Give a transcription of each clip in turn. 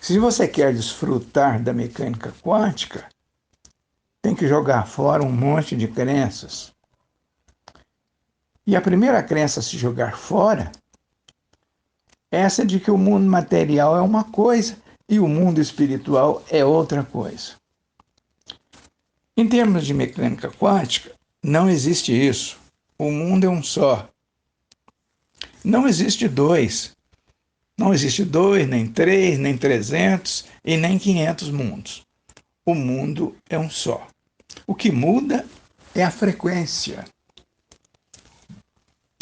Se você quer desfrutar da mecânica quântica, tem que jogar fora um monte de crenças. E a primeira crença a se jogar fora é essa de que o mundo material é uma coisa e o mundo espiritual é outra coisa. Em termos de mecânica quântica, não existe isso. O mundo é um só. Não existe dois. Não existe dois, nem três, nem 300 e nem 500 mundos. O mundo é um só. O que muda é a frequência.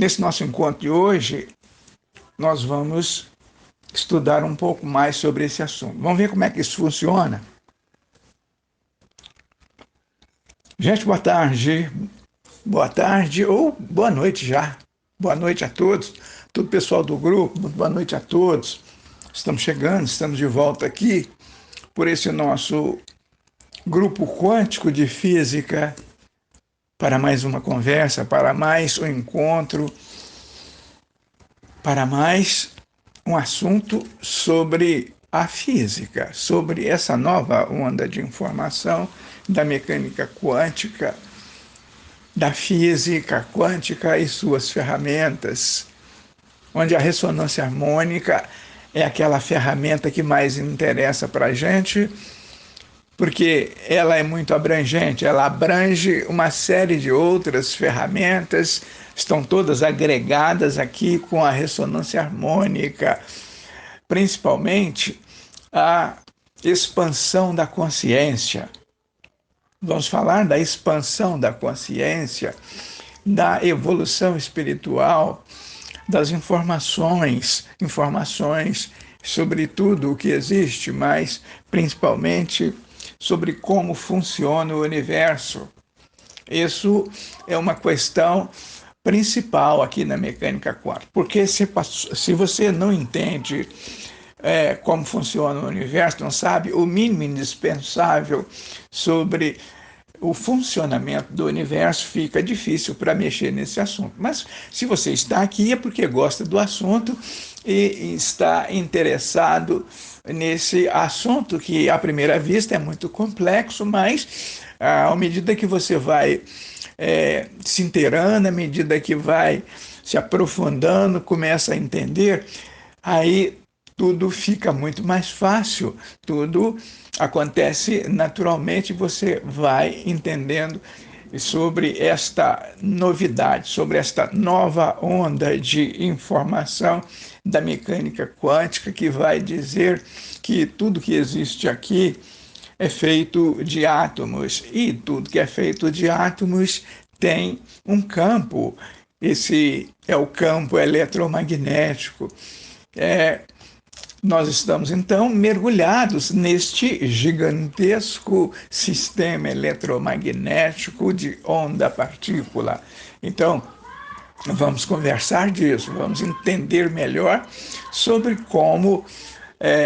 Nesse nosso encontro de hoje, nós vamos estudar um pouco mais sobre esse assunto. Vamos ver como é que isso funciona? Gente, boa tarde. Boa tarde ou boa noite já. Boa noite a todos, todo o pessoal do grupo, boa noite a todos. Estamos chegando, estamos de volta aqui por esse nosso grupo quântico de física para mais uma conversa, para mais um encontro, para mais um assunto sobre a física, sobre essa nova onda de informação da mecânica quântica, da física quântica e suas ferramentas, onde a ressonância harmônica é aquela ferramenta que mais interessa para a gente, porque ela é muito abrangente, ela abrange uma série de outras ferramentas, estão todas agregadas aqui com a ressonância harmônica, principalmente a expansão da consciência. Vamos falar da expansão da consciência, da evolução espiritual, das informações sobre tudo o que existe, mas principalmente sobre como funciona o universo. Isso é uma questão principal aqui na mecânica quântica, porque se você não entende como funciona o universo, não sabe o mínimo indispensável sobre o funcionamento do universo, fica difícil para mexer nesse assunto. Mas se você está aqui é porque gosta do assunto e está interessado nesse assunto que, à primeira vista, é muito complexo, mas à medida que você vai se inteirando, à medida que vai se aprofundando, começa a entender, aí tudo fica muito mais fácil, tudo acontece naturalmente, você vai entendendo sobre esta novidade, sobre esta nova onda de informação da mecânica quântica que vai dizer que tudo que existe aqui é feito de átomos e tudo que é feito de átomos tem um campo. Esse é o campo eletromagnético. Nós estamos, então, mergulhados neste gigantesco sistema eletromagnético de onda-partícula. Então, vamos conversar disso, vamos entender melhor sobre como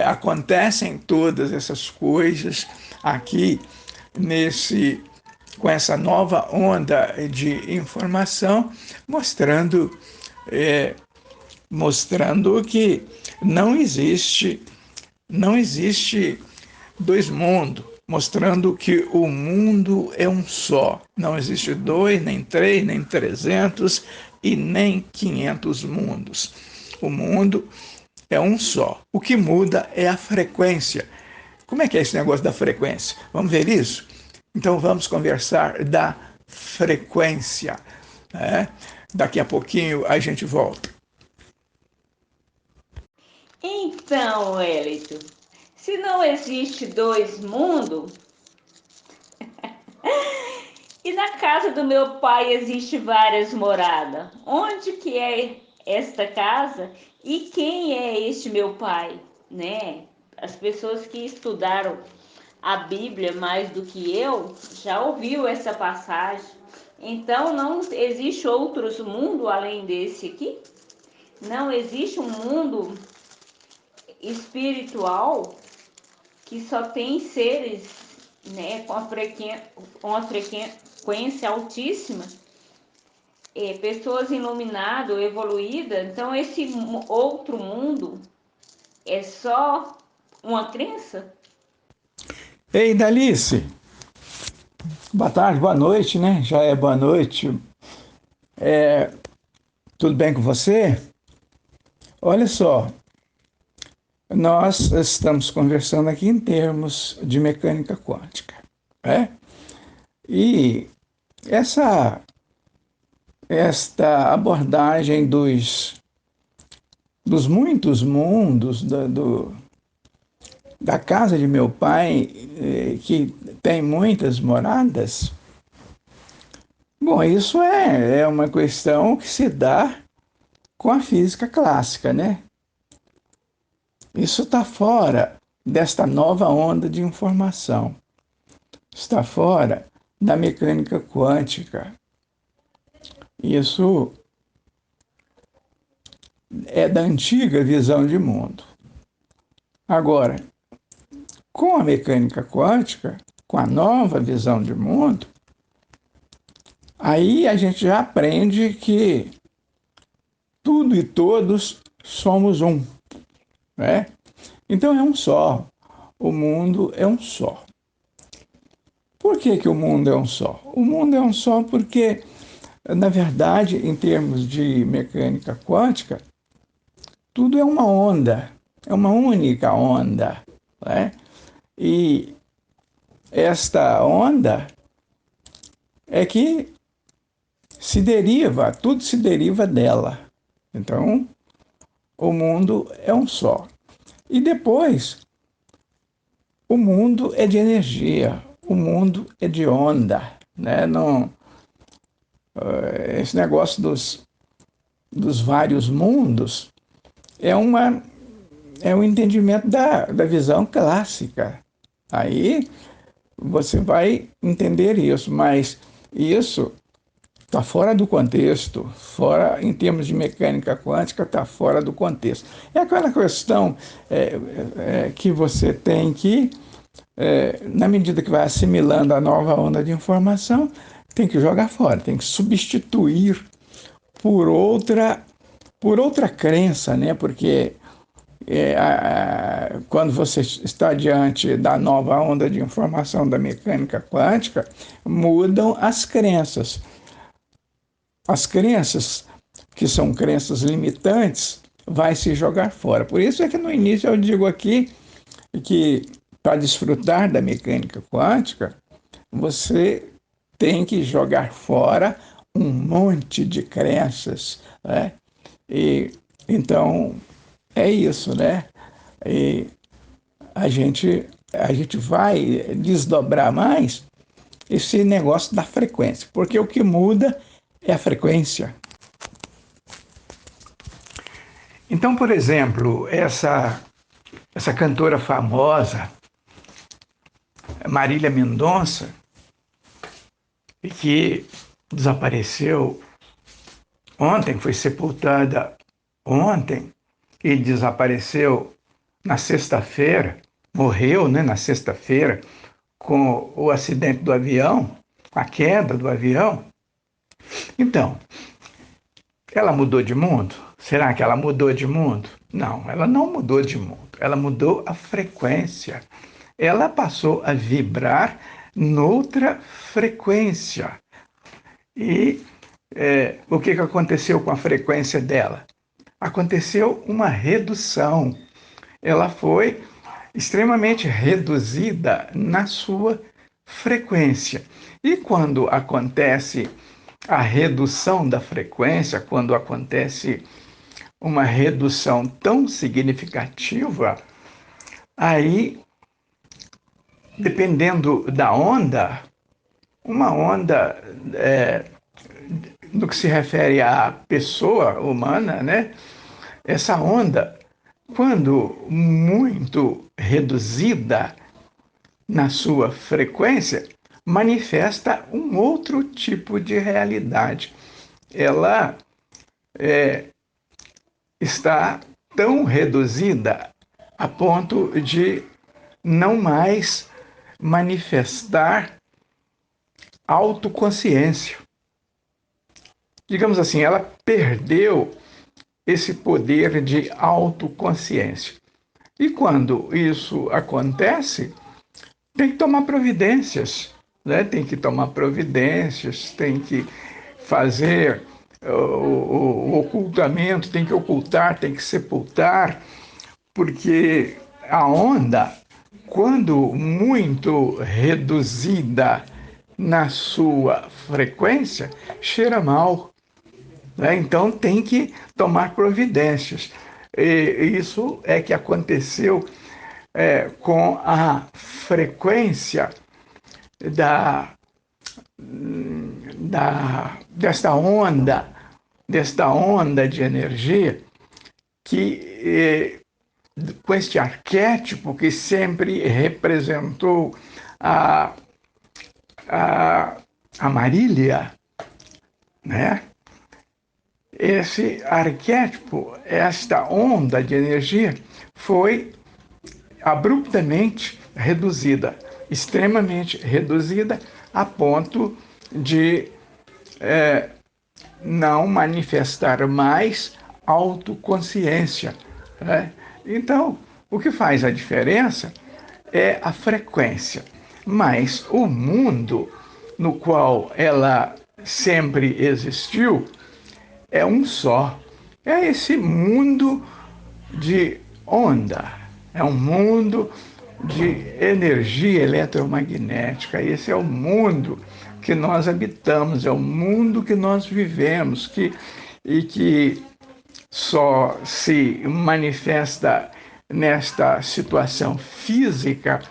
acontecem todas essas coisas aqui com essa nova onda de informação, mostrando que não existe dois mundos, mostrando que o mundo é um só. Não existe dois, nem três, nem 300 e nem 500 mundos. O mundo é um só. O que muda é a frequência. Como é que é esse negócio da frequência? Vamos ver isso? Então vamos conversar da frequência. Daqui a pouquinho a gente volta. Então, Wellington, se não existe dois mundos, e na casa do meu pai existe várias moradas, onde que é esta casa e quem é este meu pai, né? As pessoas que estudaram a Bíblia mais do que eu já ouviu essa passagem. Então não existe outros mundo além desse aqui? Não existe um mundo espiritual que só tem seres, né, com uma frequência altíssima, pessoas iluminadas, evoluídas. Então esse outro mundo é só uma crença? Ei, Dalice, boa tarde, boa noite, né? Já é boa noite. Tudo bem com você? Olha só, nós estamos conversando aqui em termos de mecânica quântica, né? E esta abordagem dos muitos mundos da casa de meu pai, que tem muitas moradas, bom, isso é uma questão que se dá com a física clássica, né? Isso está fora desta nova onda de informação, está fora da mecânica quântica. Isso é da antiga visão de mundo. Agora, com a mecânica quântica, com a nova visão de mundo, aí a gente já aprende que tudo e todos somos um, né? Então é um só. O mundo é um só. Por que que o mundo é um só? O mundo é um só porque, na verdade, em termos de mecânica quântica, tudo é uma onda, é uma única onda, né? E esta onda é que tudo se deriva dela. Então, o mundo é um só. E depois, o mundo é de energia, o mundo é de onda, né? Não, esse negócio dos vários mundos é um entendimento da visão clássica. Aí você vai entender isso, mas isso está fora do contexto, fora, em termos de mecânica quântica, está fora do contexto. É aquela questão que você tem que, na medida que vai assimilando a nova onda de informação, tem que jogar fora, tem que substituir por outra crença, né? Porque quando você está diante da nova onda de informação da mecânica quântica, mudam as crenças. As crenças, que são crenças limitantes, vai se jogar fora. Por isso é que no início eu digo aqui que para desfrutar da mecânica quântica, você tem que jogar fora um monte de crenças, né? E então é isso, né? E a gente vai desdobrar mais esse negócio da frequência, porque o que muda é a frequência. Então, por exemplo, essa cantora famosa, Marília Mendonça, que desapareceu ontem, foi sepultada ontem e desapareceu na sexta-feira, morreu, né, na sexta-feira com o acidente do avião, a queda do avião. Então, ela mudou de mundo? Será que ela mudou de mundo? Não, ela não mudou de mundo. Ela mudou a frequência. Ela passou a vibrar noutra frequência. E o que aconteceu com a frequência dela? Aconteceu uma redução. Ela foi extremamente reduzida na sua frequência. E quando acontece a redução da frequência, quando acontece uma redução tão significativa, aí, dependendo da onda, uma onda, no que se refere à pessoa humana, né? Essa onda, quando muito reduzida na sua frequência, manifesta um outro tipo de realidade. Ela está tão reduzida a ponto de não mais manifestar autoconsciência. Digamos assim, ela perdeu esse poder de autoconsciência. E quando isso acontece, tem que tomar providências, né? Tem que tomar providências, tem que fazer o ocultamento, tem que ocultar, tem que sepultar, porque a onda, quando muito reduzida na sua frequência, cheira mal, né? Então tem que tomar providências. E isso é que aconteceu com a frequência da, desta onda de energia que com este arquétipo que sempre representou a, a, a Marília, né? Esse arquétipo, esta onda de energia, foi abruptamente reduzida, extremamente reduzida, a ponto de não manifestar mais autoconsciência, né? Então, o que faz a diferença é a frequência. Mas o mundo no qual ela sempre existiu é um só. É esse mundo de onda, é um mundo de energia eletromagnética. Esse é o mundo que nós habitamos, é o mundo que nós vivemos, e que só se manifesta nesta situação física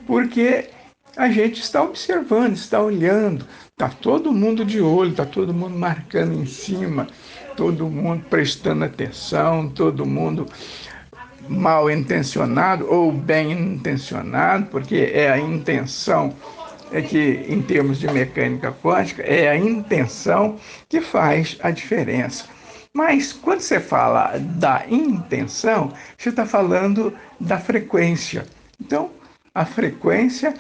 porque a gente está observando, está olhando, está todo mundo de olho, está todo mundo marcando em cima, todo mundo prestando atenção, todo mundo mal intencionado ou bem intencionado, porque é a intenção, é que em termos de mecânica quântica, é a intenção que faz a diferença. Mas quando você fala da intenção, você está falando da frequência. Então, a frequência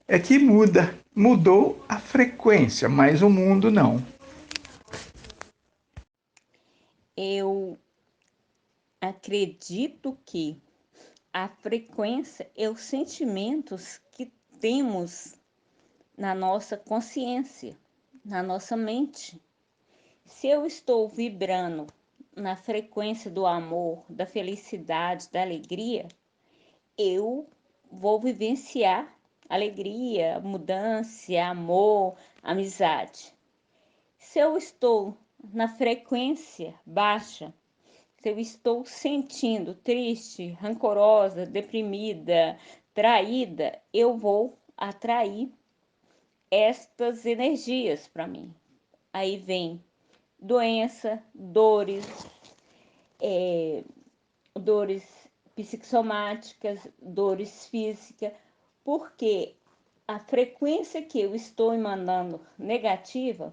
é que muda. Mudou a frequência, mas o mundo não. Eu acredito que a frequência é os sentimentos que temos na nossa consciência, na nossa mente. Se eu estou vibrando na frequência do amor, da felicidade, da alegria, eu vou vivenciar alegria, mudança, amor, amizade. Se eu estou na frequência baixa, se eu estou sentindo triste, rancorosa, deprimida, traída, eu vou atrair estas energias para mim. Aí vem doença, dores psicossomáticas, dores físicas, porque a frequência que eu estou emanando negativa,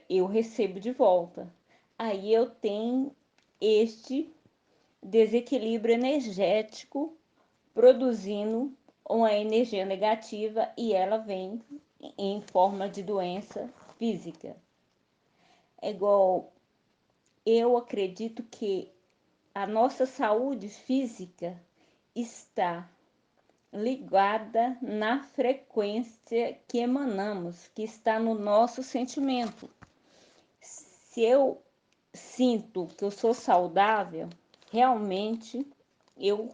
eu recebo de volta. Aí eu tenho este desequilíbrio energético produzindo uma energia negativa e ela vem em forma de doença física. É igual, eu acredito que a nossa saúde física está ligada na frequência que emanamos, que está no nosso sentimento. Se eu sinto que eu sou saudável, realmente eu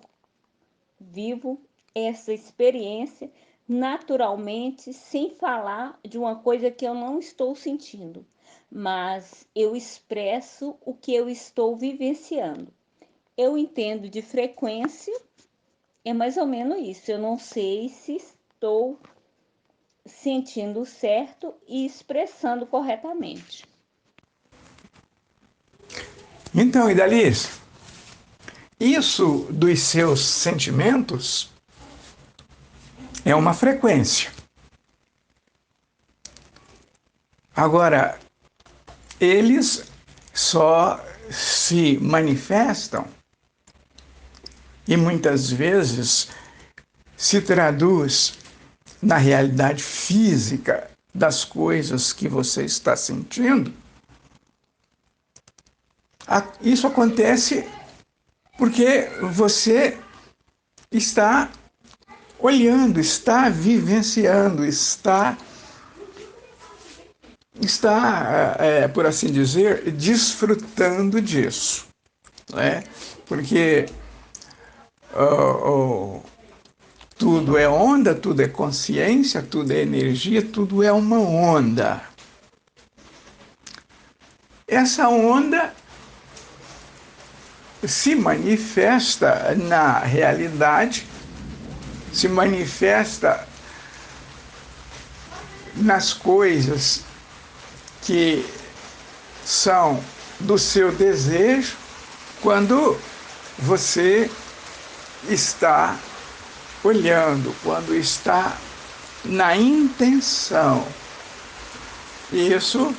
vivo essa experiência naturalmente, sem falar de uma coisa que eu não estou sentindo, mas eu expresso o que eu estou vivenciando. Eu entendo de frequência, é mais ou menos isso. Eu não sei se estou sentindo certo e expressando corretamente. Então, Idalice, isso dos seus sentimentos é uma frequência. Agora, eles só se manifestam e muitas vezes se traduz na realidade física das coisas que você está sentindo. Isso acontece Porque você está olhando, está vivenciando, está, por assim dizer, desfrutando disso, né? Porque tudo é onda, tudo é consciência, tudo é energia, tudo é uma onda. Essa onda se manifesta na realidade, se manifesta nas coisas que são do seu desejo, quando você está olhando, quando está na intenção. Isso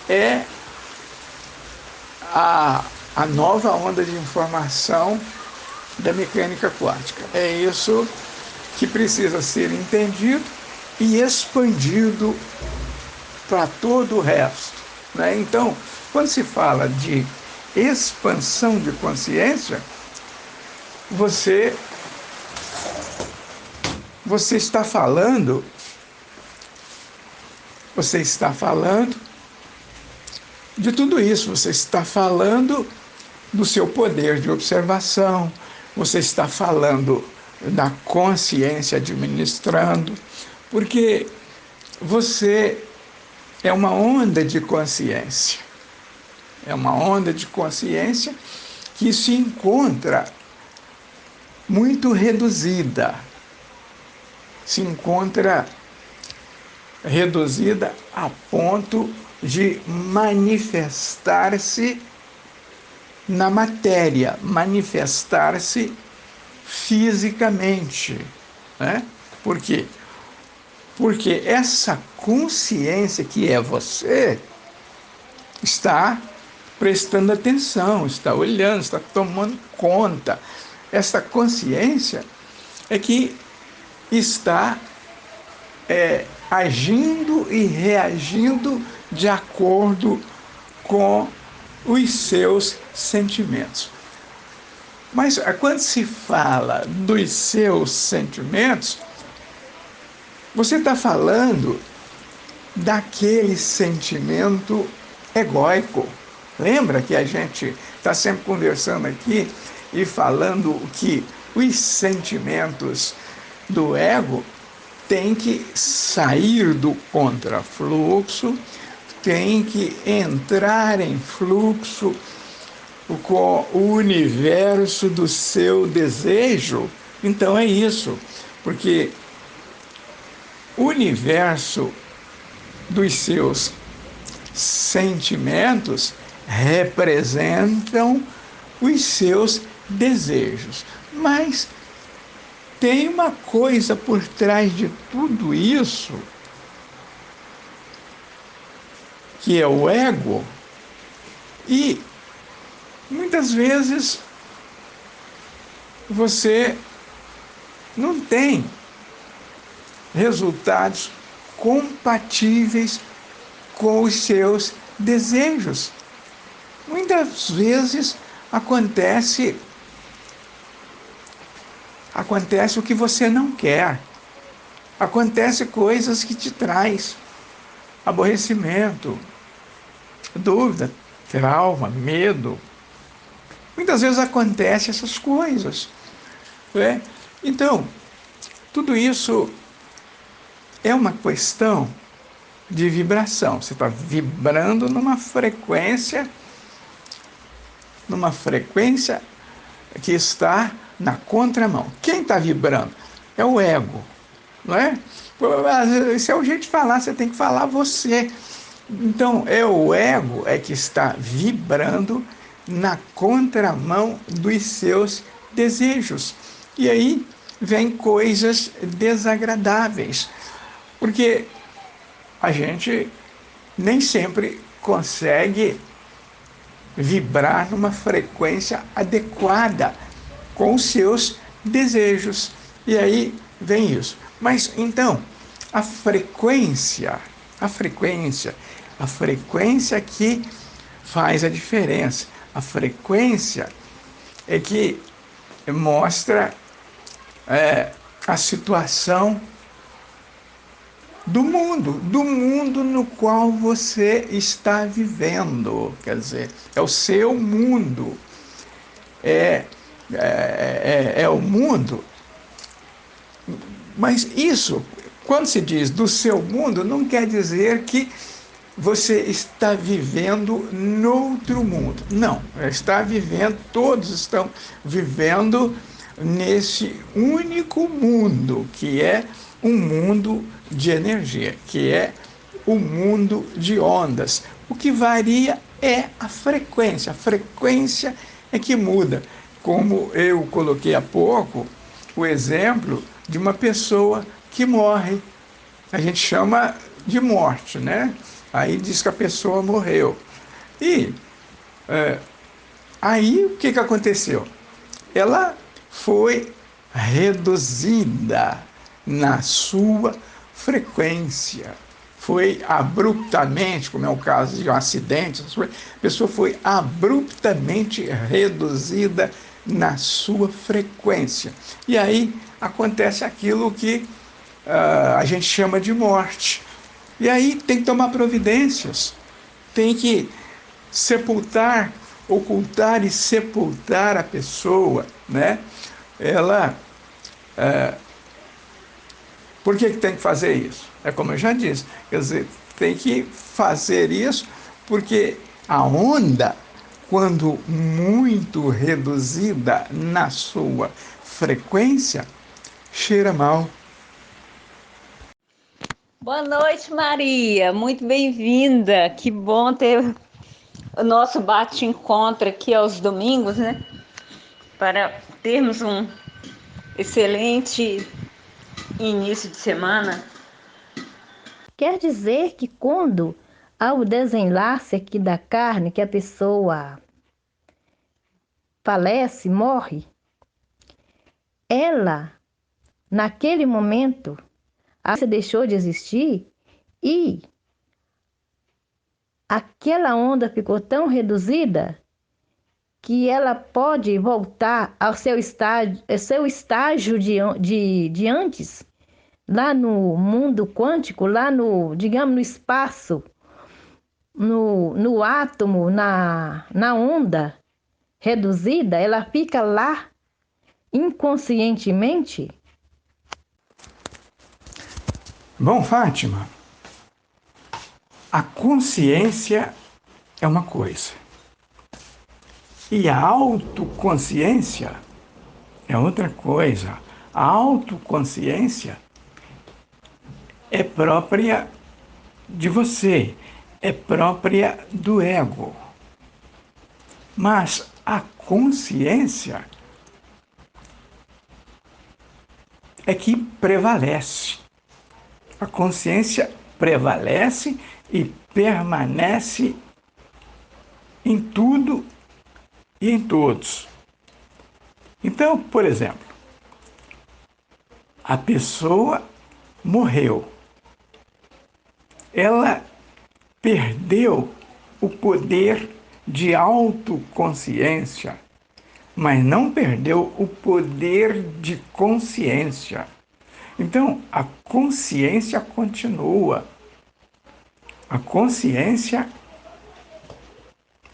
é a nova onda de informação da mecânica quântica. É isso que precisa ser entendido e expandido para todo o resto, né? Então, quando se fala de expansão de consciência, você está falando de tudo isso. Você está falando do seu poder de observação, você está falando da consciência administrando, porque você é uma onda de consciência. É uma onda de consciência que se encontra muito reduzida. Se encontra reduzida a ponto de manifestar-se na matéria, manifestar-se fisicamente, né? Por quê? Porque essa consciência que é você está prestando atenção, está olhando, está tomando conta. Essa consciência é que está agindo e reagindo de acordo com os seus sentimentos. Mas quando se fala dos seus sentimentos, você está falando daquele sentimento egóico. Lembra que a gente está sempre conversando aqui e falando que os sentimentos do ego têm que sair do contrafluxo, têm que entrar em fluxo com o universo do seu desejo. Então é isso, porque o universo dos seus sentimentos representam os seus desejos. Mas tem uma coisa por trás de tudo isso, que é o ego, e muitas vezes você não tem resultados compatíveis com os seus desejos. Muitas vezes acontece o que você não quer. Acontece coisas que te traz aborrecimento, dúvida, trauma, medo. Muitas vezes acontecem essas coisas, né? Então, tudo isso é uma questão de vibração. Você está vibrando numa frequência que está na contramão. Quem está vibrando? É o ego, não é? Esse é o jeito de falar, você tem que falar você. Então, é o ego que está vibrando na contramão dos seus desejos. E aí vem coisas desagradáveis, porque a gente nem sempre consegue vibrar numa frequência adequada com os seus desejos. E aí vem isso. Mas então, a frequência que faz a diferença. A frequência é que mostra a situação do mundo no qual você está vivendo. Quer dizer, é o seu mundo, é o mundo. Mas isso, quando se diz do seu mundo, não quer dizer que você está vivendo noutro mundo. Não, está vivendo, todos estão vivendo nesse único mundo, que é um mundo de energia, que é o mundo de ondas. O que varia é a frequência é que muda. Como eu coloquei há pouco, o exemplo de uma pessoa que morre. A gente chama de morte, né? Aí diz que a pessoa morreu. E aí o que aconteceu? Ela foi reduzida na sua frequência. Foi abruptamente, como é o caso de um acidente, a pessoa foi abruptamente reduzida na sua frequência. E aí acontece aquilo que a gente chama de morte. E aí tem que tomar providências, tem que sepultar, ocultar e sepultar a pessoa, né? Ela, por que tem que fazer isso? É como eu já disse, quer dizer, tem que fazer isso porque a onda, quando muito reduzida na sua frequência, cheira mal. Boa noite, Maria. Muito bem-vinda. Que bom ter o nosso bate-encontro aqui aos domingos, né? Para termos um excelente início de semana. Quer dizer que quando há o desenlace aqui da carne, que a pessoa falece, morre, ela, naquele momento, a se deixou de existir e aquela onda ficou tão reduzida que ela pode voltar ao seu estágio de antes, lá no mundo quântico, lá no, digamos, no espaço, no átomo, na onda reduzida, ela fica lá inconscientemente. Bom, Fátima, a consciência é uma coisa e a autoconsciência é outra coisa. A autoconsciência é própria de você, é própria do ego. Mas a consciência é que prevalece. A consciência prevalece e permanece em tudo e em todos. Então, por exemplo, a pessoa morreu. Ela perdeu o poder de autoconsciência, mas não perdeu o poder de consciência. Então, a consciência continua. A consciência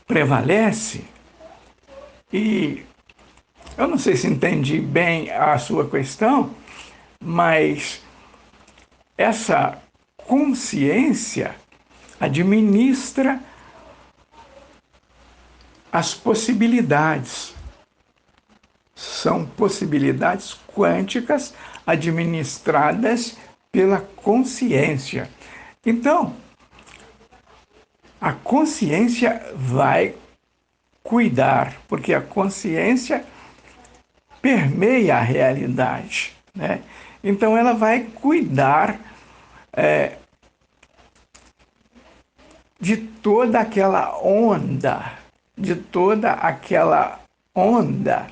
prevalece. E eu não sei se entendi bem a sua questão, mas essa consciência administra as possibilidades. São possibilidades quânticas administradas pela consciência. Então, a consciência vai cuidar, porque a consciência permeia a realidade, né? Então, ela vai cuidar de toda aquela onda, de toda aquela onda,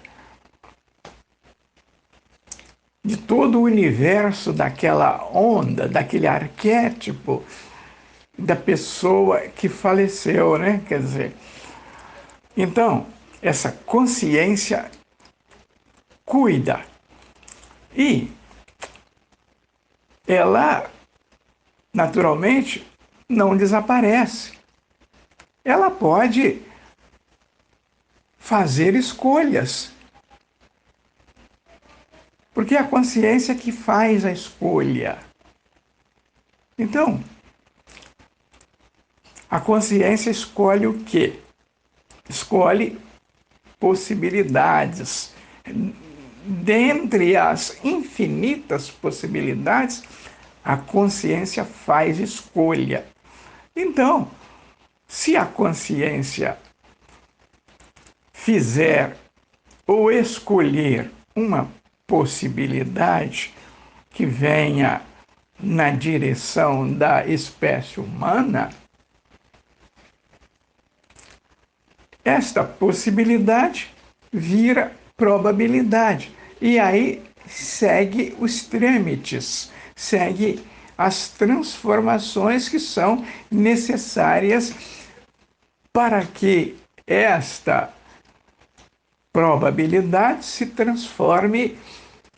de todo o universo daquela onda, daquele arquétipo da pessoa que faleceu, né? Quer dizer, então, essa consciência cuida e ela, naturalmente, não desaparece. Ela pode fazer escolhas, porque é a consciência que faz a escolha. Então, a consciência escolhe o quê? Escolhe possibilidades. Dentre as infinitas possibilidades, a consciência faz escolha. Então, se a consciência fizer ou escolher uma possibilidade que venha na direção da espécie humana, esta possibilidade vira probabilidade. E aí segue os trâmites, segue as transformações que são necessárias para que esta probabilidade se transforme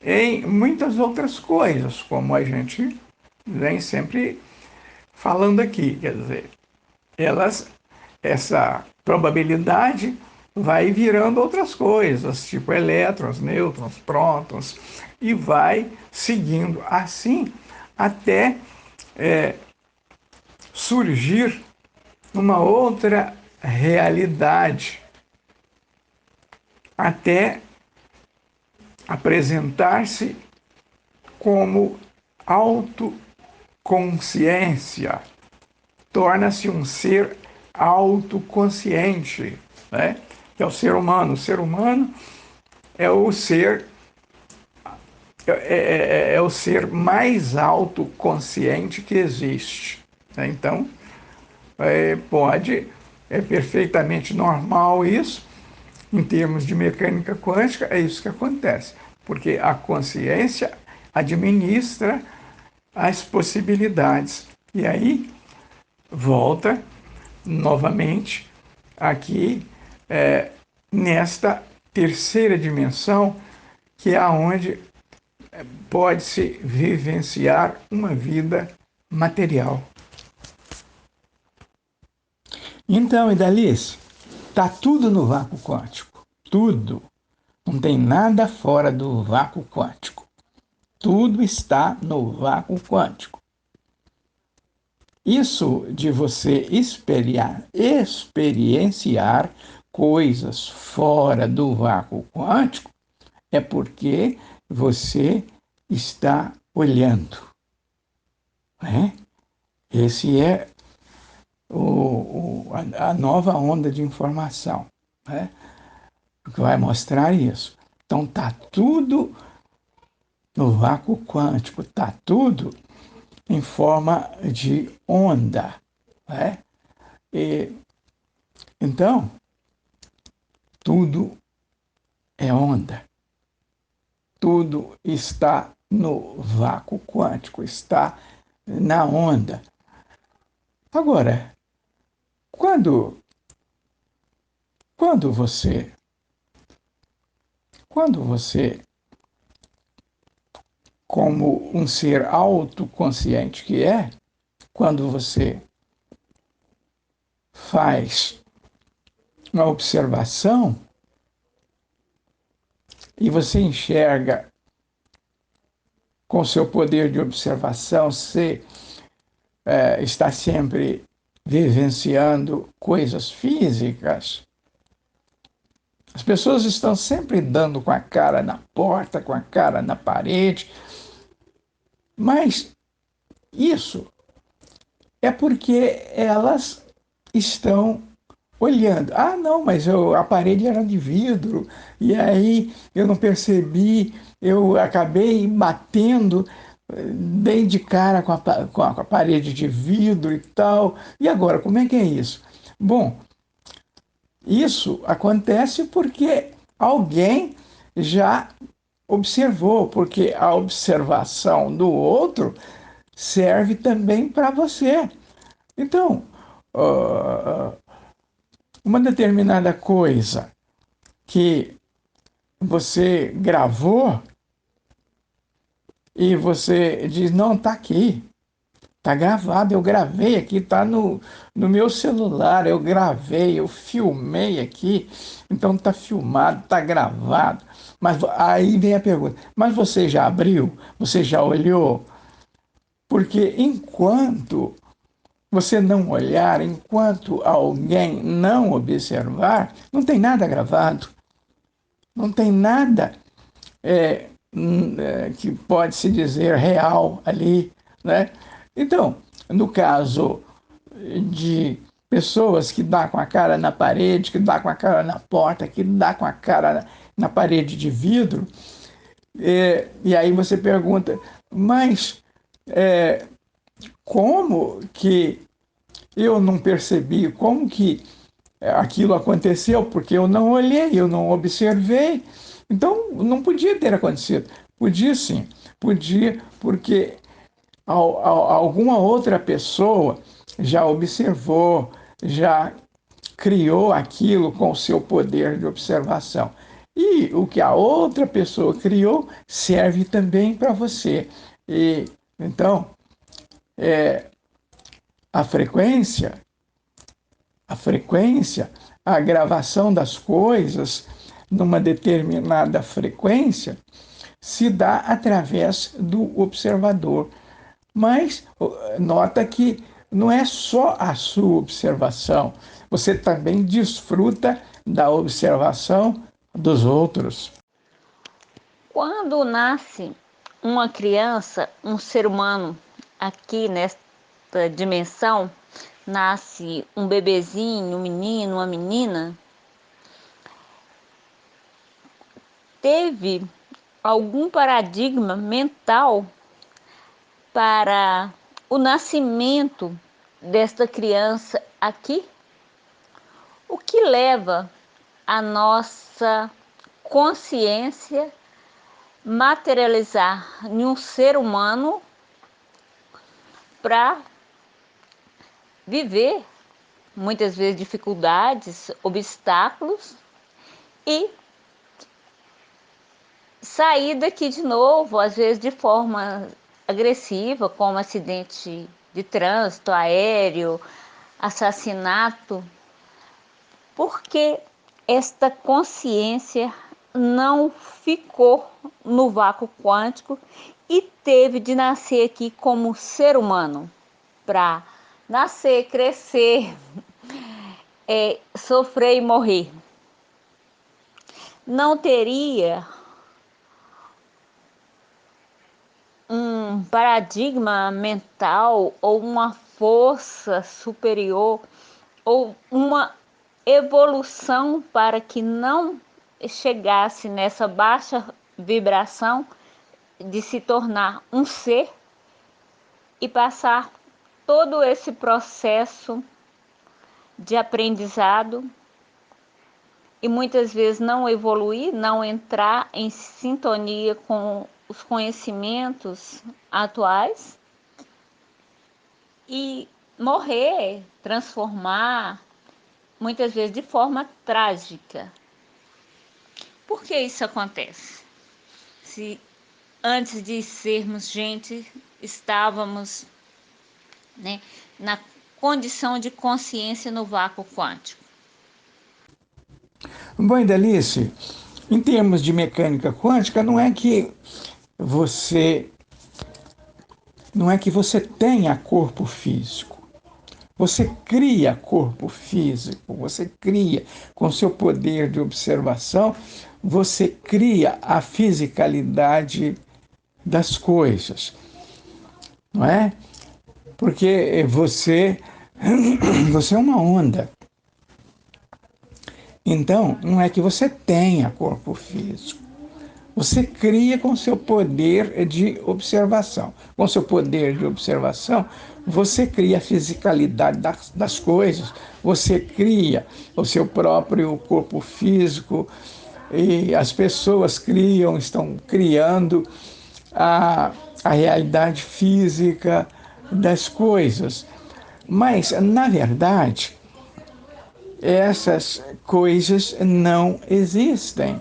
em muitas outras coisas, como a gente vem sempre falando aqui. Quer dizer, essa probabilidade vai virando outras coisas, tipo elétrons, nêutrons, prótons, e vai seguindo assim até surgir uma outra realidade, até apresentar-se como autoconsciência, torna-se um ser autoconsciente, né? Que é o ser humano. O ser humano é o ser é o ser mais autoconsciente que existe, né? Então, é perfeitamente normal isso. Em termos de mecânica quântica, é isso que acontece, porque a consciência administra as possibilidades. E aí, volta novamente aqui nesta terceira dimensão, que é onde pode-se vivenciar uma vida material. Então, Idalice, está tudo no vácuo quântico. Tudo. Não tem nada fora do vácuo quântico. Tudo está no vácuo quântico. Isso de você experienciar coisas fora do vácuo quântico é porque você está olhando, né? Esse é a nova onda de informação, né? Que vai mostrar isso. Então está tudo no vácuo quântico, está tudo em forma de onda, né? Então, tudo é onda. Tudo está no vácuo quântico, está na onda. Agora, quando você, como um ser autoconsciente que é, quando você faz uma observação e você enxerga com seu poder de observação, você está sempre vivenciando coisas físicas. As pessoas estão sempre dando com a cara na porta, com a cara na parede, mas isso é porque elas estão olhando. Ah, não, mas a parede era de vidro, e aí eu não percebi, eu acabei batendo, dei de cara com a parede de vidro e tal. E agora, como é que é isso? Bom, isso acontece porque alguém já observou, porque a observação do outro serve também para você. Então, uma determinada coisa que você gravou e você diz, não, está aqui, está gravado, eu gravei aqui, está no meu celular, eu gravei, eu filmei aqui, então está filmado, está gravado. Mas aí vem a pergunta, mas você já abriu? Você já olhou? Porque enquanto você não olhar, enquanto alguém não observar, não tem nada gravado, não tem nada que pode se dizer real ali, né? Então, no caso de pessoas que dá com a cara na parede, que dá com a cara na porta, que dá com a cara na parede de vidro, e aí você pergunta, mas como que eu não percebi, como que aquilo aconteceu? Porque eu não olhei, eu não observei. Então, não podia ter acontecido. Podia sim, podia, porque alguma outra pessoa já observou, já criou aquilo com o seu poder de observação. E o que a outra pessoa criou serve também para você. E então, a frequência, a frequência, a gravação das coisas numa determinada frequência se dá através do observador. Mas nota que não é só a sua observação, você também desfruta da observação dos outros. Quando nasce uma criança, um ser humano aqui nesta dimensão, nasce um bebezinho, um menino, uma menina, teve algum paradigma mental para o nascimento desta criança aqui? O que leva a nossa consciência materializar em um ser humano para viver muitas vezes dificuldades, obstáculos e sair daqui de novo, às vezes de forma agressiva, como acidente de trânsito, aéreo, assassinato, porque esta consciência não ficou no vácuo quântico e teve de nascer aqui como ser humano, para nascer, crescer, sofrer e morrer. Não teria um paradigma mental ou uma força superior ou uma evolução para que não chegasse nessa baixa vibração de se tornar um ser e passar todo esse processo de aprendizado e muitas vezes não evoluir, não entrar em sintonia com os conhecimentos atuais e morrer, transformar, muitas vezes de forma trágica. Por que isso acontece? Se antes de sermos gente, estávamos, né, na condição de consciência no vácuo quântico. Bom, Idalice, em termos de mecânica quântica, não é que você tenha corpo físico. Você cria corpo físico, você cria com seu poder de observação, você cria a fisicalidade das coisas, não é? Porque você é uma onda. Então, não é que você tenha corpo físico. Você cria com seu poder de observação. Com seu poder de observação, você cria a fisicalidade das coisas, você cria o seu próprio corpo físico, e as pessoas estão criando a realidade física das coisas. Mas, na verdade, essas coisas não existem.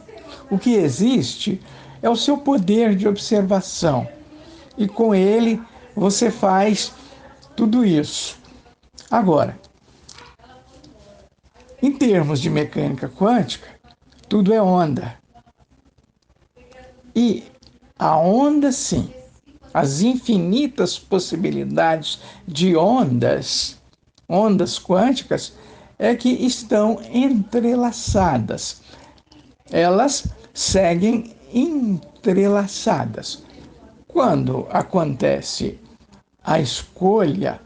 O que existe é o seu poder de observação. E com ele você faz tudo isso. Agora, em termos de mecânica quântica, tudo é onda. E a onda, sim, as infinitas possibilidades de ondas quânticas, é que estão entrelaçadas. Elas seguem entrelaçadas. Quando acontece a escolha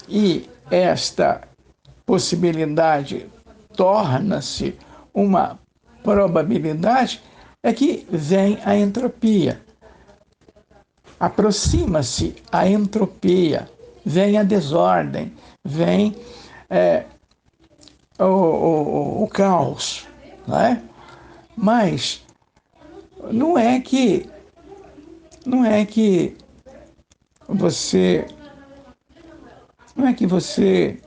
e esta possibilidade torna-se uma probabilidade, é que vem a entropia. Aproxima-se a entropia, vem a desordem, vem o caos, não é? Mas não é que você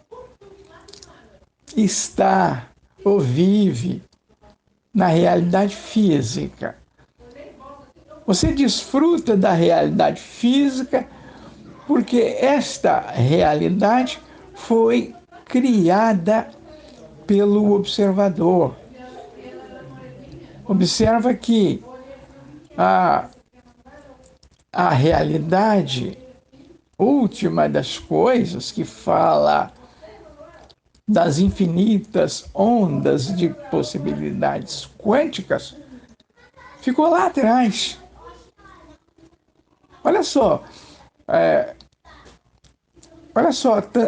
está ou vive na realidade física. Você desfruta da realidade física porque esta realidade foi criada pelo observador. Observa que a realidade última das coisas, que fala das infinitas ondas de possibilidades quânticas, ficou lá atrás. Olha só,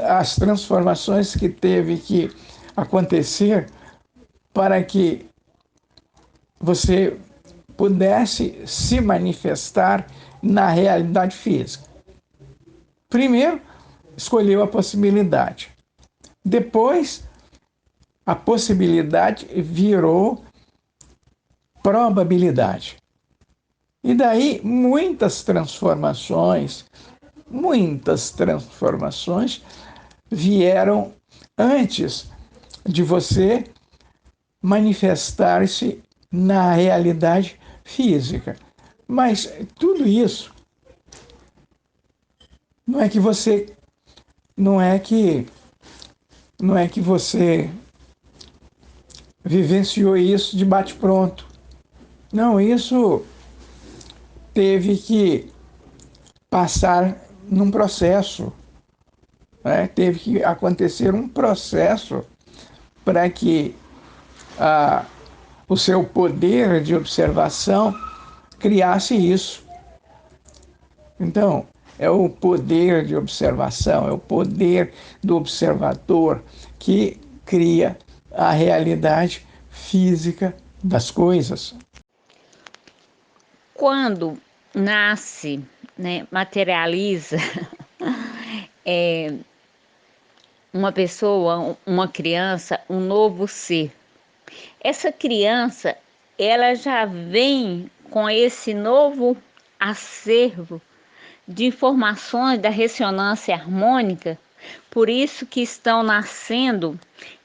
as transformações que teve que acontecer para que você pudesse se manifestar na realidade física. Primeiro, escolheu a possibilidade. Depois, a possibilidade virou probabilidade. E daí muitas transformações vieram antes de você manifestar-se na realidade física. Mas tudo isso não é que você vivenciou isso de bate-pronto. Não, isso teve que passar num processo, né? Teve que acontecer um processo para que o seu poder de observação criasse isso. Então, é o poder de observação, é o poder do observador que cria a realidade física das coisas. Quando nasce, né, materializa uma pessoa, uma criança, um novo ser. Essa criança, ela já vem com esse novo acervo de informações da ressonância harmônica, por isso que estão nascendo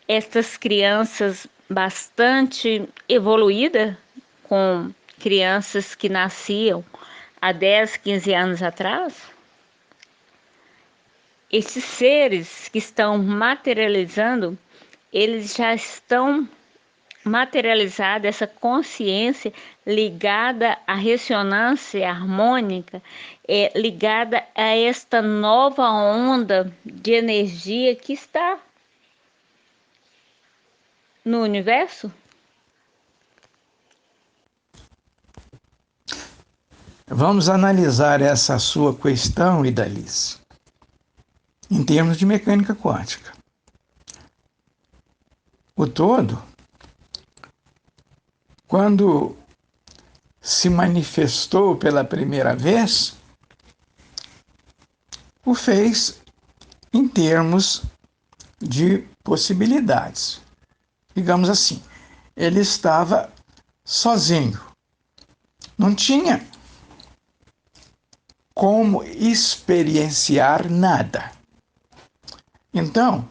estas crianças bastante evoluídas, com crianças que nasciam há 10, 15 anos atrás. Esses seres que estão materializando, eles já estão materializados, essa consciência ligada à ressonância harmônica, ligada a esta nova onda de energia que está no universo. Vamos analisar essa sua questão, Idalice, em termos de mecânica quântica. O todo, quando se manifestou pela primeira vez, o fez em termos de possibilidades. Digamos assim, ele estava sozinho. Não tinha como experienciar nada. Então,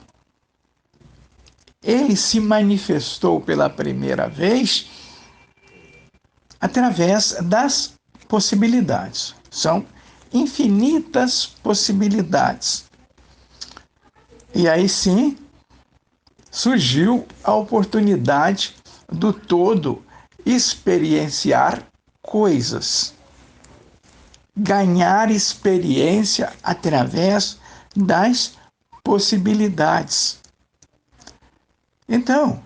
ele se manifestou pela primeira vez através das possibilidades. São infinitas possibilidades. E aí sim surgiu a oportunidade do todo experienciar coisas, ganhar experiência através das possibilidades. Então,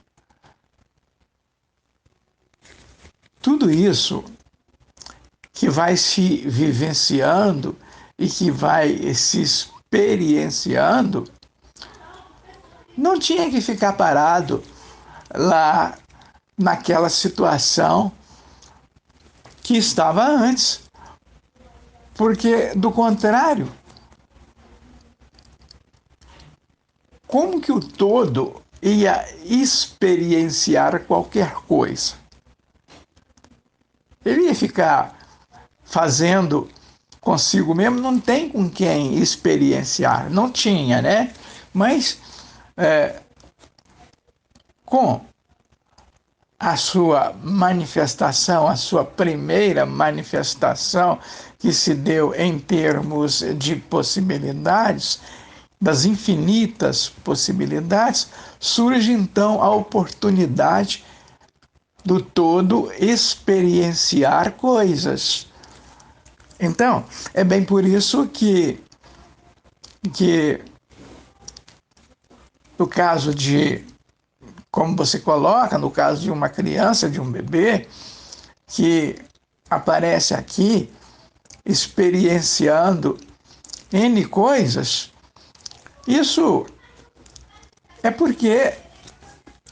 tudo isso que vai se vivenciando e que vai se experienciando não tinha que ficar parado lá naquela situação que estava antes. Porque, do contrário, como que o todo ia experienciar qualquer coisa? Ele ia ficar fazendo consigo mesmo, não tem com quem experienciar, não tinha, né? Mas com a sua manifestação, a sua primeira manifestação que se deu em termos de possibilidades, das infinitas possibilidades, surge então a oportunidade do todo experienciar coisas. Então, é bem por isso que no caso de, como você coloca, no caso de uma criança, de um bebê, que aparece aqui experienciando N coisas, isso é porque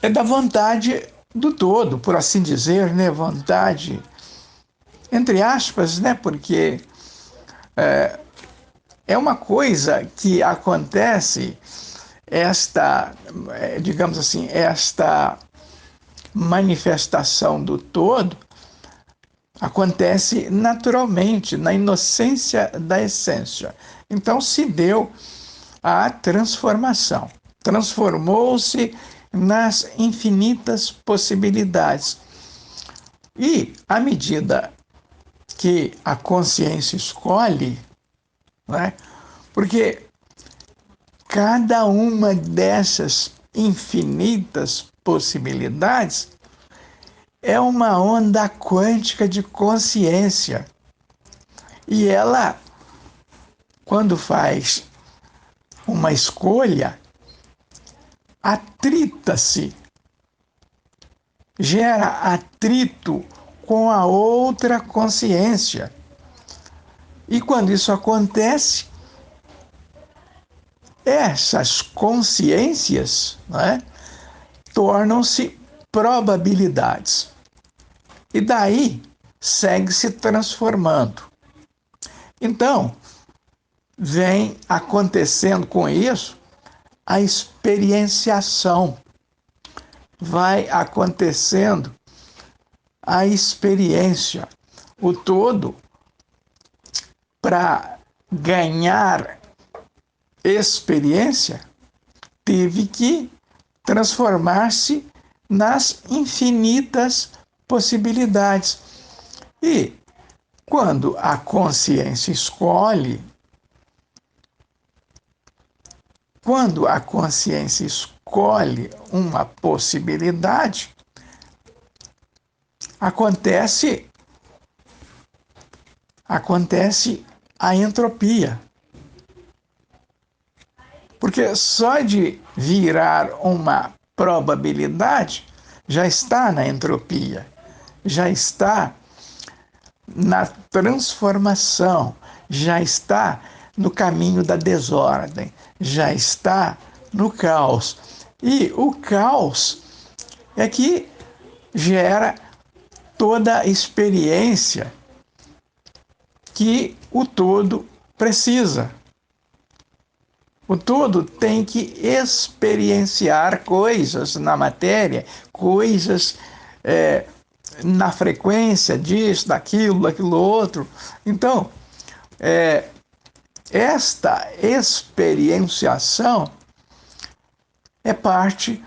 é da vontade do todo, por assim dizer, né? Vontade, entre aspas, né? Porque é uma coisa que acontece, digamos assim, esta manifestação do todo acontece naturalmente, na inocência da essência. Então se deu a transformação. Transformou-se nas infinitas possibilidades. E, à medida que a consciência escolhe, né, porque cada uma dessas infinitas possibilidades é uma onda quântica de consciência. E ela, quando faz uma escolha, atrita-se, gera atrito com a outra consciência. E quando isso acontece, essas consciências, né, tornam-se probabilidades. E daí segue se transformando. Então, vem acontecendo com isso a experienciação. Vai acontecendo a experiência. O todo, para ganhar experiência, teve que transformar-se nas infinitas possibilidades. E quando a consciência escolhe, uma possibilidade, acontece a entropia. Porque só de virar uma probabilidade já está na entropia, já está na transformação, já está no caminho da desordem, já está no caos. E o caos é que gera toda a experiência que o todo precisa. O todo tem que experienciar coisas na matéria, coisas na frequência disso, daquilo outro. Então, esta experienciação é parte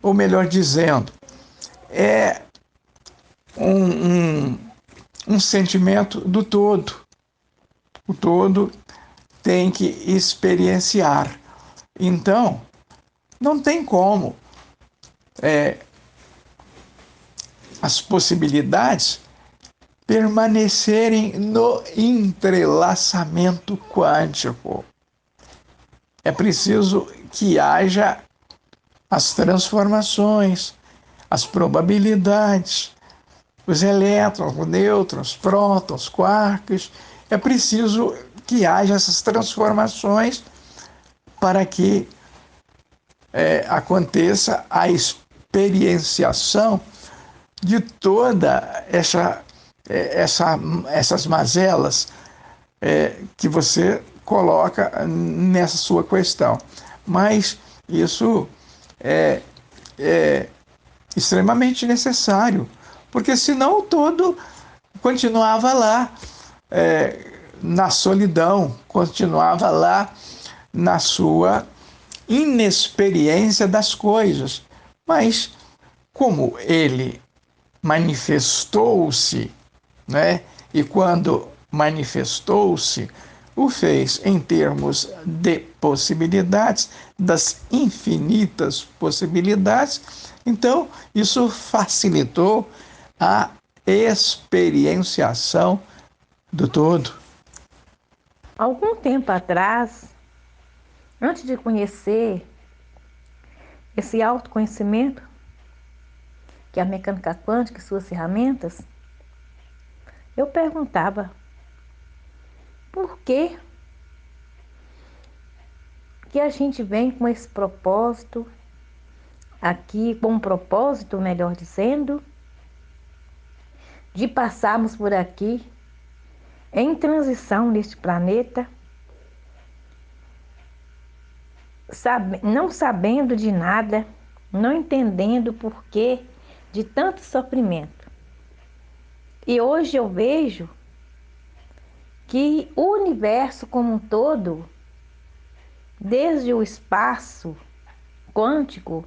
ou melhor dizendo, é um sentimento do todo. O todo tem que experienciar. Então, não tem como as possibilidades permanecerem no entrelaçamento quântico. É preciso que haja as transformações, as probabilidades, os elétrons, os nêutrons, prótons, quarks. É preciso que haja essas transformações para que aconteça a experienciação de toda essas mazelas que você coloca nessa sua questão. Mas isso é extremamente necessário, porque senão o todo continuava lá na solidão, continuava lá na sua inexperiência das coisas. Mas como ele manifestou-se, né? E quando manifestou-se, o fez em termos de possibilidades, das infinitas possibilidades. Então, isso facilitou a experienciação do todo. Algum tempo atrás, antes de conhecer esse autoconhecimento, que é a mecânica quântica e suas ferramentas, eu perguntava por que a gente vem com esse propósito aqui, com um propósito, melhor dizendo, de passarmos por aqui em transição neste planeta, não sabendo de nada, não entendendo o porquê de tanto sofrimento. E hoje eu vejo que o universo como um todo, desde o espaço quântico,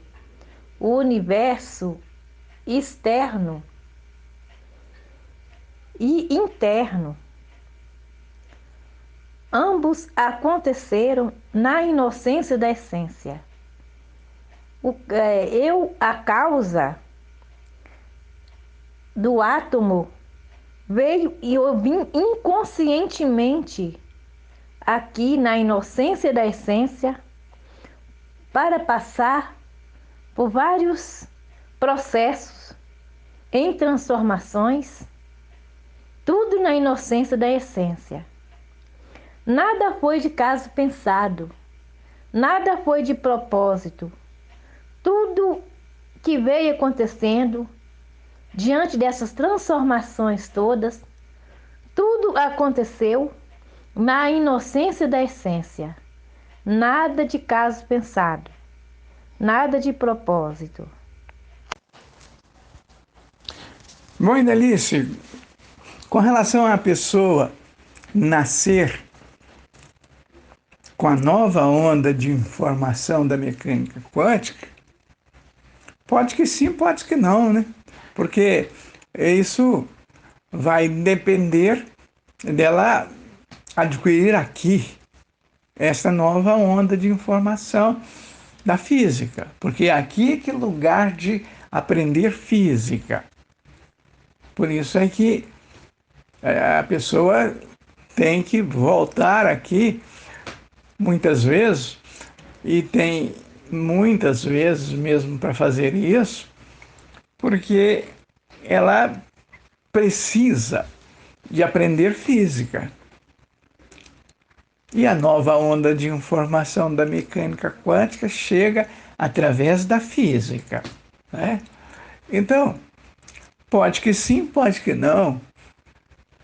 o universo externo e interno, ambos aconteceram na inocência da essência. A causa do átomo veio e eu vim inconscientemente aqui na inocência da essência para passar por vários processos em transformações, tudo na inocência da essência. Nada foi de caso pensado, nada foi de propósito. Tudo que veio acontecendo diante dessas transformações todas, tudo aconteceu na inocência da essência. Nada de caso pensado, nada de propósito. Bom, Idalice, com relação à pessoa nascer com a nova onda de informação da mecânica quântica, pode que sim, pode que não, né? Porque isso vai depender dela adquirir aqui essa nova onda de informação da física, porque aqui é que é lugar de aprender física. Por isso é que a pessoa tem que voltar aqui muitas vezes, e tem muitas vezes mesmo para fazer isso, porque ela precisa de aprender física. E a nova onda de informação da mecânica quântica chega através da física, né? Então, pode que sim, pode que não.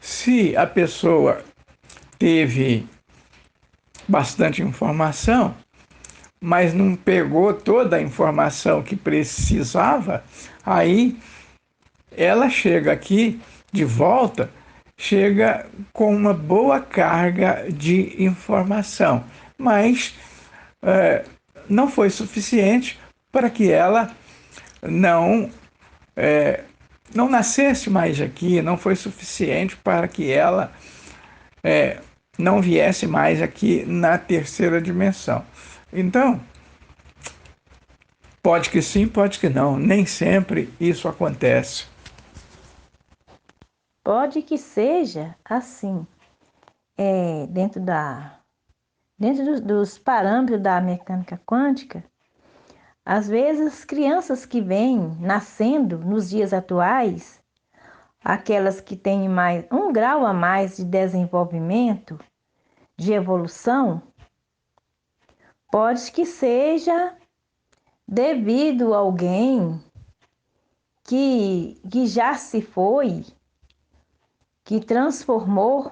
Se a pessoa teve bastante informação, mas não pegou toda a informação que precisava, aí ela chega aqui de volta, chega com uma boa carga de informação, mas não foi suficiente para que ela não não nascesse mais aqui, não foi suficiente para que ela não viesse mais aqui na terceira dimensão. Então, pode que sim, pode que não. Nem sempre isso acontece. Pode que seja assim, dentro dos parâmetros da mecânica quântica. Às vezes, as crianças que vêm nascendo nos dias atuais, aquelas que têm mais um grau a mais de desenvolvimento, de evolução, pode que seja devido a alguém que já se foi, que transformou,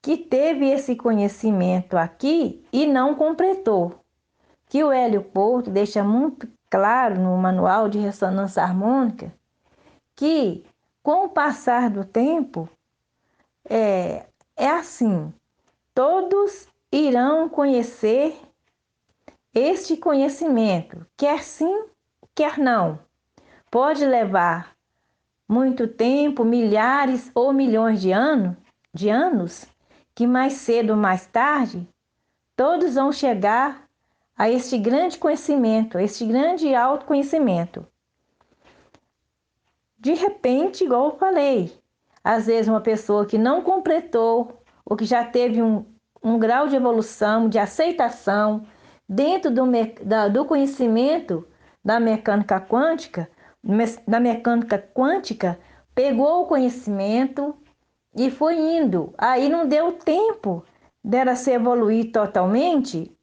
que teve esse conhecimento aqui e não completou. Que o Hélio Couto deixa muito claro no Manual de Ressonância Harmônica que, com o passar do tempo, é assim, todos irão conhecer este conhecimento, quer sim, quer não. Pode levar muito tempo, milhares ou milhões de anos, que mais cedo ou mais tarde, todos vão chegar a este grande conhecimento, a este grande autoconhecimento. De repente, igual eu falei, às vezes uma pessoa que não completou, ou que já teve um grau de evolução, de aceitação, dentro do conhecimento da mecânica quântica, pegou o conhecimento e foi indo. Aí não deu tempo dela se evoluir totalmente.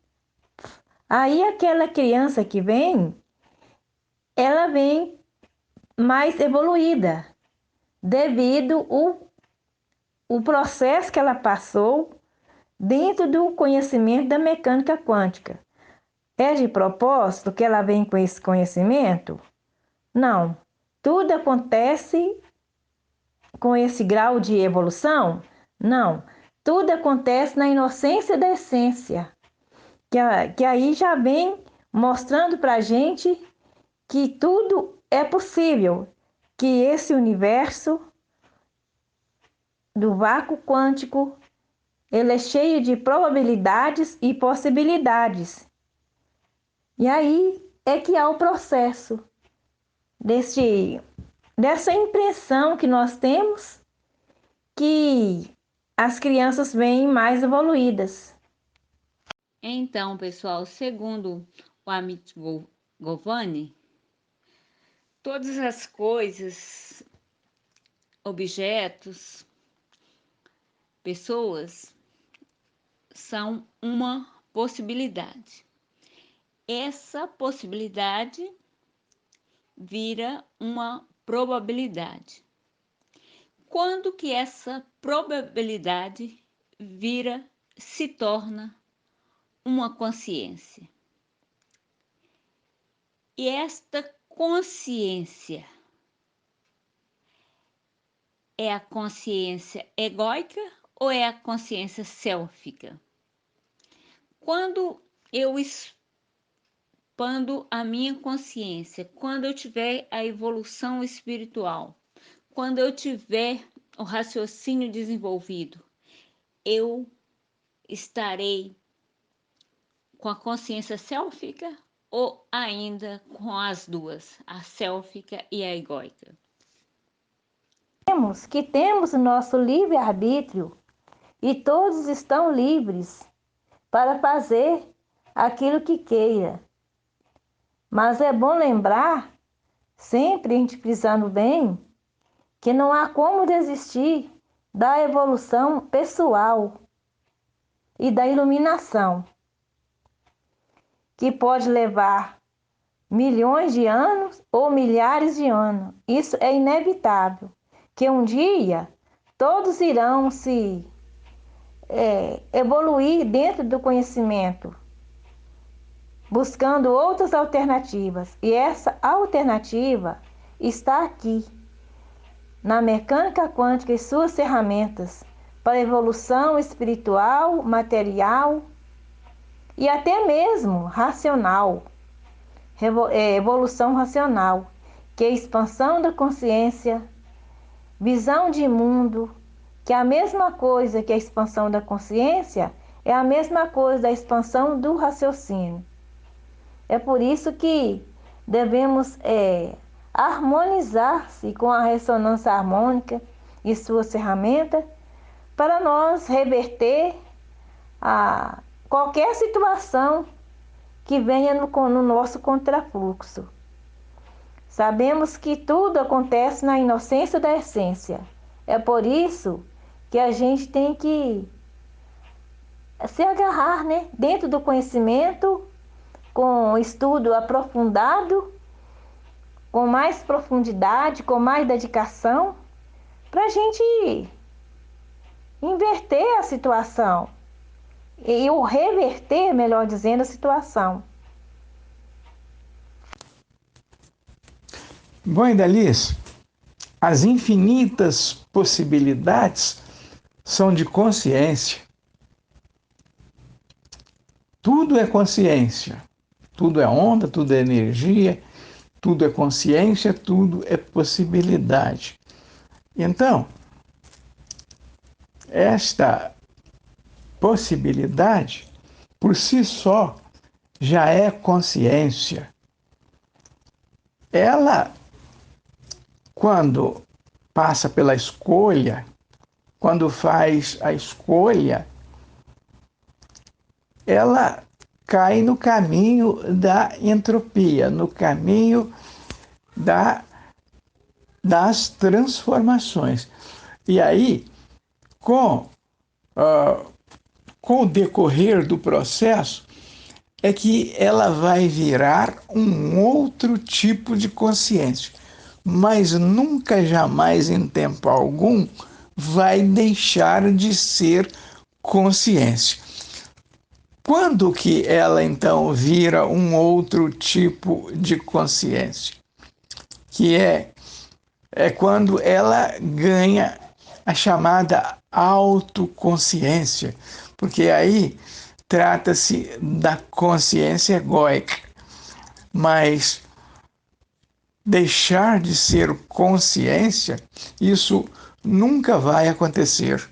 Aí aquela criança que vem, ela vem mais evoluída, devido o processo que ela passou dentro do conhecimento da mecânica quântica. É de propósito que ela vem com esse conhecimento? Não. Tudo acontece com esse grau de evolução? Não. Tudo acontece na inocência da essência, que aí já vem mostrando para a gente que tudo é possível, que esse universo do vácuo quântico, ele é cheio de probabilidades e possibilidades. E aí é que há o processo dessa impressão que nós temos que as crianças vêm mais evoluídas. Então, pessoal, segundo o Amit Govani, todas as coisas, objetos, pessoas são uma possibilidade. Essa possibilidade vira uma probabilidade. Quando que essa probabilidade se torna uma consciência? E esta consciência é a consciência egóica ou é a consciência sélfica? Quando eu expando a minha consciência, quando eu tiver a evolução espiritual, quando eu tiver o raciocínio desenvolvido, eu estarei com a consciência sélfica ou ainda com as duas, a sélfica e a egóica? Temos o nosso livre-arbítrio e todos estão livres para fazer aquilo que queira. Mas é bom lembrar, sempre a gente frisando bem, que não há como desistir da evolução pessoal e da iluminação, que pode levar milhões de anos ou milhares de anos. Isso é inevitável, que um dia todos irão se evoluir dentro do conhecimento, buscando outras alternativas. E essa alternativa está aqui, na mecânica quântica e suas ferramentas para evolução espiritual, material e até mesmo racional. evolução racional, que é a expansão da consciência, visão de mundo, que é a mesma coisa que a expansão da consciência, é a mesma coisa da expansão do raciocínio. É por isso que devemos harmonizar-se com a ressonância harmônica e suas ferramentas para nós reverter qualquer situação que venha no nosso contrafluxo. Sabemos que tudo acontece na inocência da essência. É por isso que a gente tem que se agarrar, né, dentro do conhecimento, com estudo aprofundado, com mais profundidade, com mais dedicação, para a gente inverter a situação e o reverter, melhor dizendo, a situação. Bom, Idalice, as infinitas possibilidades são de consciência. Tudo é consciência. Tudo é onda, tudo é energia, tudo é consciência, tudo é possibilidade. Então, esta possibilidade, por si só, já é consciência. Ela, quando passa pela escolha, quando faz a escolha, ela cai no caminho da entropia, no caminho das transformações. E aí, com o decorrer do processo, é que ela vai virar um outro tipo de consciência, mas nunca, jamais, em tempo algum, vai deixar de ser consciência. Quando que ela, então, vira um outro tipo de consciência? Que é quando ela ganha a chamada autoconsciência, porque aí trata-se da consciência egóica, mas deixar de ser consciência, isso nunca vai acontecer.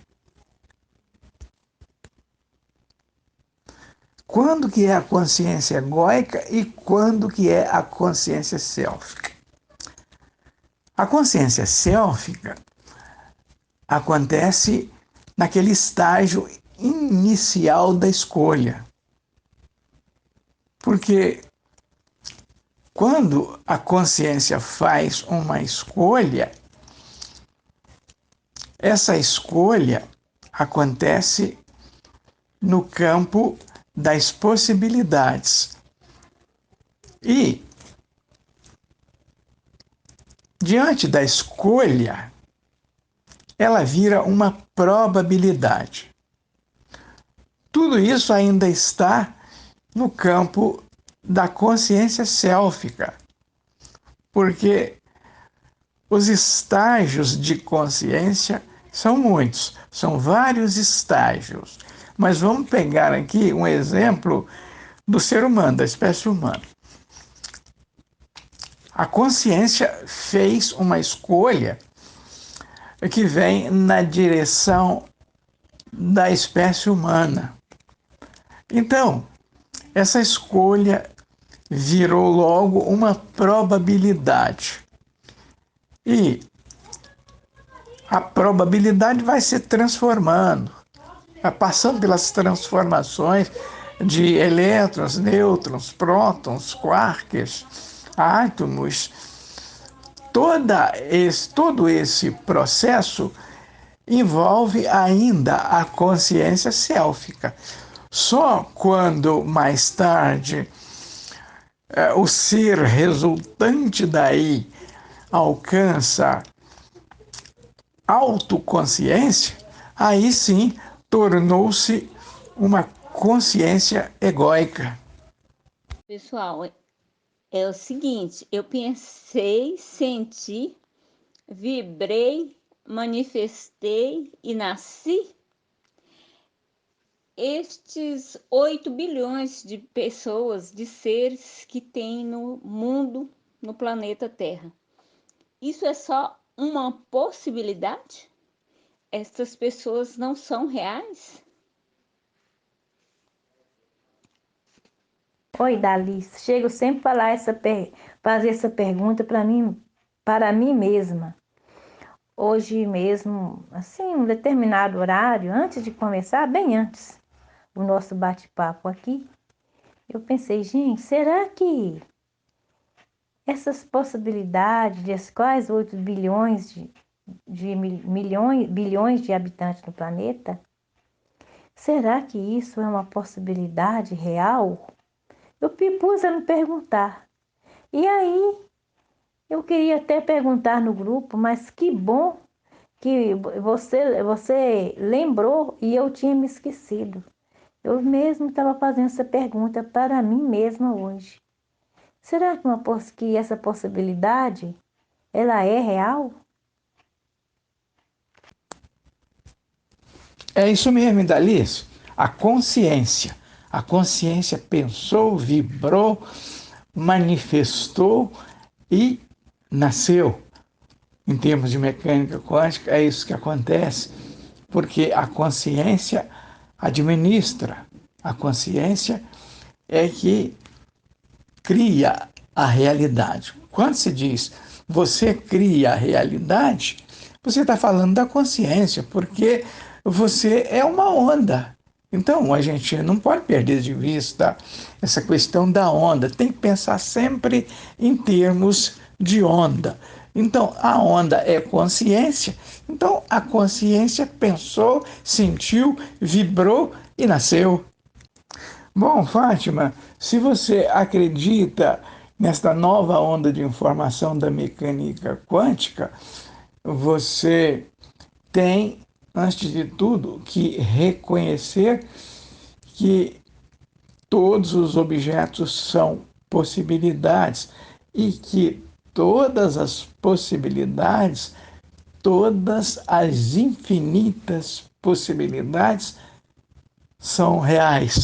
Quando que é a consciência egóica e quando que é a consciência sélfica? A consciência sélfica acontece naquele estágio inicial da escolha. Porque quando a consciência faz uma escolha, essa escolha acontece no campo das possibilidades. E, diante da escolha, ela vira uma probabilidade. Tudo isso ainda está no campo da consciência sélfica, porque os estágios de consciência são muitos, são vários estágios. Mas vamos pegar aqui um exemplo do ser humano, da espécie humana. A consciência fez uma escolha que vem na direção da espécie humana. Então, essa escolha virou logo uma probabilidade. E a probabilidade vai se transformando, passando pelas transformações de elétrons, nêutrons, prótons, quarks, átomos. Todo esse processo envolve ainda a consciência sélfica. Só quando mais tarde o ser resultante daí alcança autoconsciência, aí sim tornou-se uma consciência egóica. Pessoal, é o seguinte, eu pensei, senti, vibrei, manifestei e nasci. estes 8 bilhões de pessoas, de seres que tem no mundo, no planeta Terra. Isso é só uma possibilidade? Estas pessoas não são reais? Oi, Dalice. Chego sempre a fazer essa pergunta para mim mesma. Hoje mesmo, assim, um determinado horário, antes de começar, bem antes do nosso bate-papo aqui, eu pensei, gente, será que essas possibilidades de quais 8 bilhões bilhões de habitantes no planeta, será que isso é uma possibilidade real? Eu me pus a me perguntar. E aí, eu queria até perguntar no grupo, mas que bom que você lembrou e eu tinha me esquecido. Eu mesmo estava fazendo essa pergunta para mim mesma hoje. Será que essa possibilidade, ela é real? É isso mesmo, Idalice. A consciência. A consciência pensou, vibrou, manifestou e nasceu. Em termos de mecânica quântica, é isso que acontece, porque a consciência administra. A consciência é que cria a realidade. Quando se diz você cria a realidade, você está falando da consciência, porque você é uma onda. Então, a gente não pode perder de vista essa questão da onda. Tem que pensar sempre em termos de onda. Então, a onda é consciência. Então, a consciência pensou, sentiu, vibrou e nasceu. Bom, Fátima, se você acredita nesta nova onda de informação da mecânica quântica, você tem, antes de tudo, que reconhecer que todos os objetos são possibilidades e que todas as possibilidades, todas as infinitas possibilidades são reais.